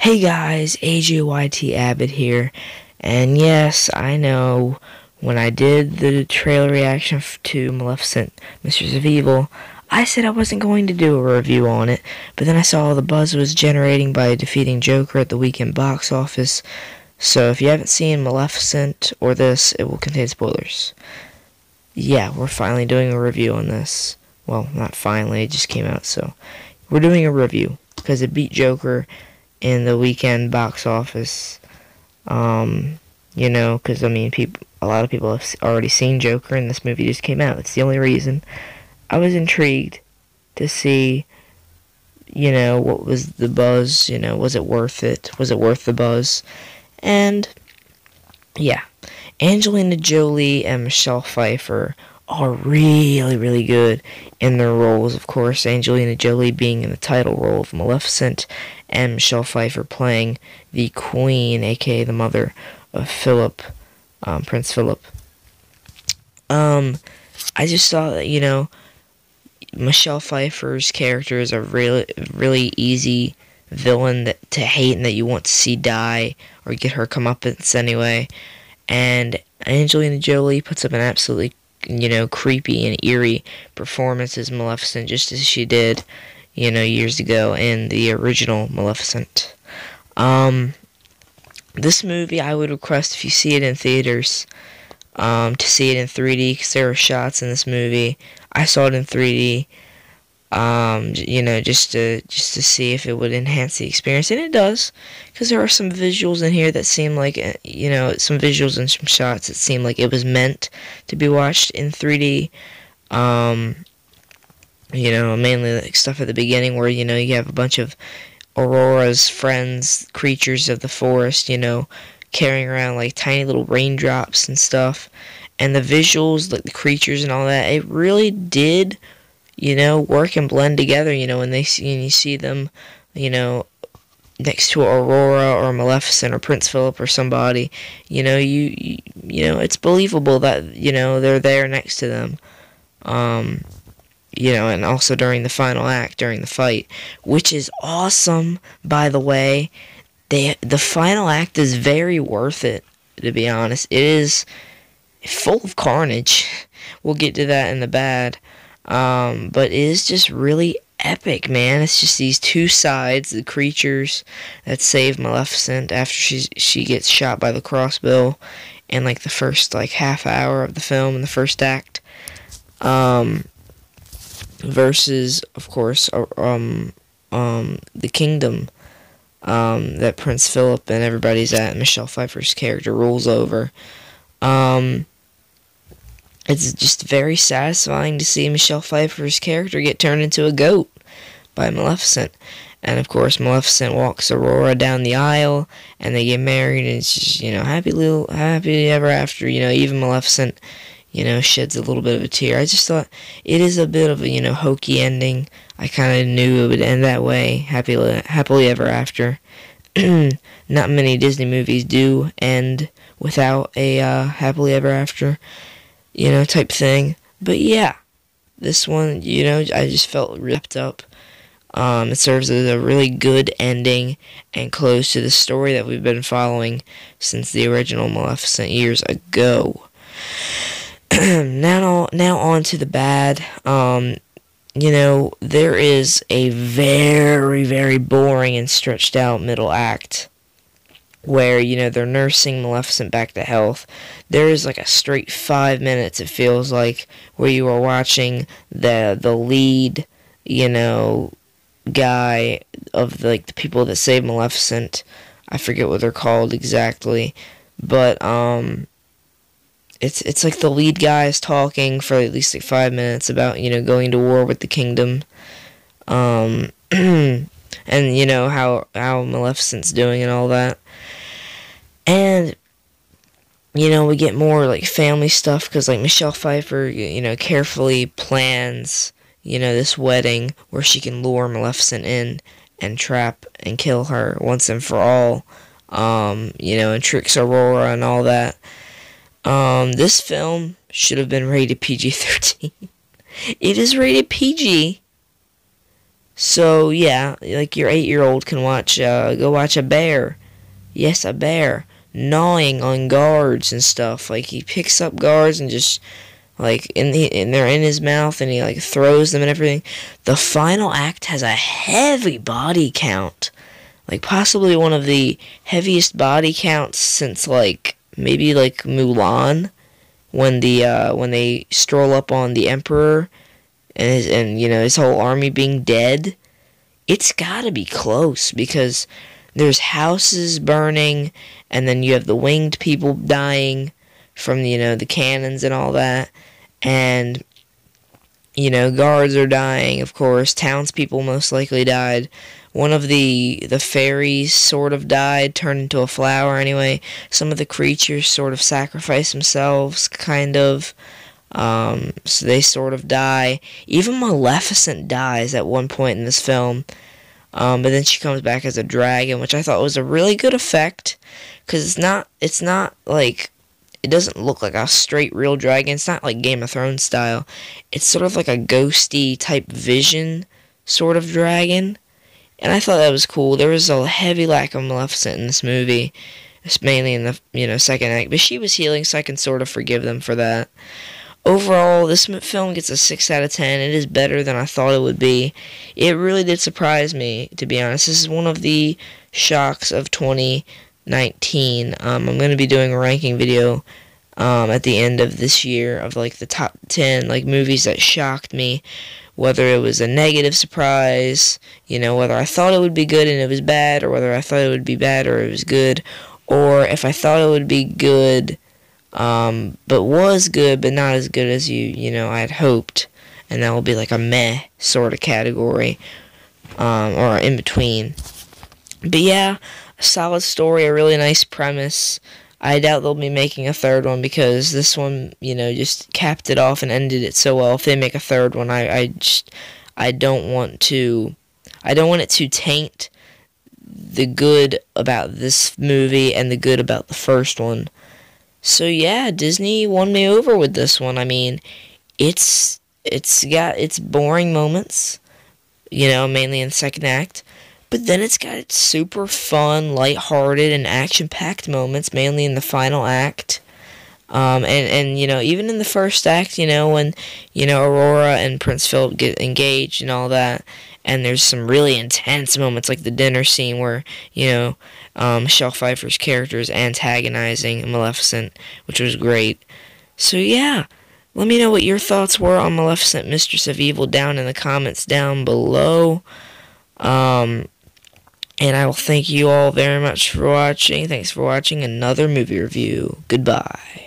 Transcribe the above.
Hey guys, AJYT Abbott here, and yes, I know when I did the trailer reaction to Maleficent, Mistress of Evil, I said I wasn't going to do a review on it, but then I saw all the buzz it was generating by defeating Joker at the weekend box office, so if you haven't seen Maleficent or this, it will contain spoilers. Yeah, we're finally doing a review on this. Well, not finally, it just came out, so we're doing a review, because it beat Joker in the weekend box office. Because I mean, a lot of people have already seen Joker, and this movie just came out. It's the only reason. I was intrigued to see, what was the buzz. Was it worth it? Was it worth the buzz? And yeah, Angelina Jolie and Michelle Pfeiffer are really, really good in their roles. Of course, Angelina Jolie being in the title role of Maleficent, and Michelle Pfeiffer playing the Queen, aka the mother of Philip, Prince Philip. I just thought that, Michelle Pfeiffer's character is a really, really easy villain to hate and that you want to see die or get her comeuppance anyway. And Angelina Jolie puts up an absolutely, creepy and eerie performance as Maleficent, just as she did, years ago in the original Maleficent. This movie, I would request if you see it in theaters, to see it in 3D, because there are shots in this movie. I saw it in 3D, just to see if it would enhance the experience, and it does, because there are some visuals in here that seem like, some visuals and some shots that seem like it was meant to be watched in 3D, mainly like stuff at the beginning where, you have a bunch of Aurora's friends, creatures of the forest, carrying around like tiny little raindrops and stuff, and the visuals, like the creatures and all that, it really did, work and blend together, when you see them, next to Aurora or Maleficent or Prince Philip or somebody, it's believable that, they're there next to them, and also during the final act, during the fight, which is awesome, by the way. The final act is very worth it, to be honest. It is full of carnage. We'll get to that in the bad. But it is just really epic, man. It's just these two sides, the creatures that save Maleficent after she gets shot by the crossbow in like the first like half hour of the film in the first act. Versus, of course, the kingdom that Prince Philip and everybody's at, Michelle Pfeiffer's character rules over. It's just very satisfying to see Michelle Pfeiffer's character get turned into a goat by Maleficent. And of course, Maleficent walks Aurora down the aisle, and they get married, and it's just, happy ever after. Even Maleficent, sheds a little bit of a tear. I just thought it is a bit of a, hokey ending. I kind of knew it would end that way, happily ever after. Not many Disney movies do end without a happily ever after, type thing. But yeah, this one, I just felt wrapped up. It serves as a really good ending and close to the story that we've been following since the original Maleficent years ago. Now on to the bad. There is a very, very boring and stretched out middle act where, they're nursing Maleficent back to health. There is like a straight 5 minutes, it feels like, where you are watching the lead, guy of the people that save Maleficent. I forget what they're called exactly, but it's like the lead guy is talking for at least like 5 minutes about, going to war with the kingdom, and how Maleficent's doing and all that. And we get more like family stuff, because like Michelle Pfeiffer, carefully plans, this wedding where she can lure Maleficent in and trap and kill her once and for all, and tricks Aurora and all that. This film should have been rated PG-13. It is rated PG. So yeah, like your 8-year-old can go watch a bear. Yes, a bear gnawing on guards and stuff. Like he picks up guards and just like and they're in his mouth and he like throws them and everything. The final act has a heavy body count, like possibly one of the heaviest body counts since like maybe like Mulan, when they stroll up on the emperor and his whole army being dead. It's gotta be close because there's houses burning, and then you have the winged people dying from the cannons and all that, and guards are dying, of course. Townspeople most likely died. One of the fairies sort of died, turned into a flower anyway. Some of the creatures sort of sacrifice themselves, kind of. So they sort of die. Even Maleficent dies at one point in this film. But then she comes back as a dragon, which I thought was a really good effect. Because it's not like, it doesn't look like a straight real dragon. It's not like Game of Thrones style. It's sort of like a ghosty type vision sort of dragon. And I thought that was cool. There was a heavy lack of Maleficent in this movie. It's mainly in the second act. But she was healing, so I can sort of forgive them for that. Overall, this film gets a 6 out of 10. It is better than I thought it would be. It really did surprise me, to be honest. This is one of the shocks of 2019. I'm going to be doing a ranking video at the end of this year of like the top 10 like movies that shocked me. Whether it was a negative surprise, whether I thought it would be good and it was bad, or whether I thought it would be bad or it was good, or if I thought it would be good, but was good, but not as good as I had hoped, and that will be like a meh sort of category, or in between. But yeah, a solid story, a really nice premise. I doubt they'll be making a third one because this one, just capped it off and ended it so well. If they make a third one, I don't want it to taint the good about this movie and the good about the first one. So yeah, Disney won me over with this one. I mean, it's got its boring moments, mainly in the second act. But then it's got its super fun, lighthearted, and action-packed moments, mainly in the final act. And even in the first act, when, Aurora and Prince Philip get engaged and all that. And there's some really intense moments, like the dinner scene where, Michelle Pfeiffer's character is antagonizing Maleficent, which was great. So yeah, let me know what your thoughts were on Maleficent, Mistress of Evil down in the comments down below. And I will thank you all very much for watching. Thanks for watching another movie review. Goodbye.